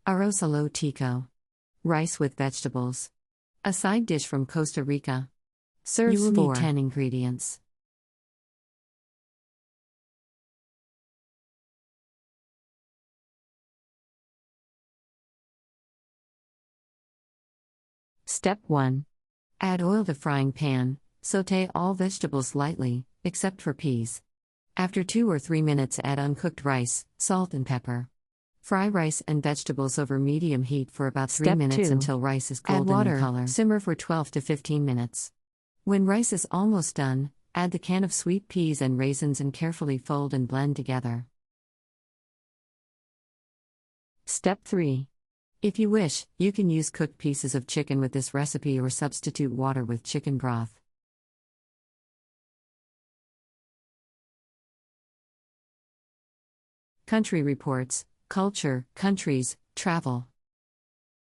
Arroz A Lo Tico. Rice with vegetables. A side dish from Costa Rica. Serves You will need need 10 ingredients. Step 1. Add oil to frying pan. Sauté all vegetables lightly, except for peas. After 2 or 3 minutes, add uncooked rice, salt and pepper. Fry rice and vegetables over medium heat for about 3 Step minutes 2. until rice is golden Add water. in color. Simmer for 12 to 15 minutes. When rice is almost done, add the can of sweet peas and raisins and carefully fold and blend together. Step 3. If you wish, you can use cooked pieces of chicken with this recipe or substitute water with chicken broth. Country Reports, Culture, Countries, Travel.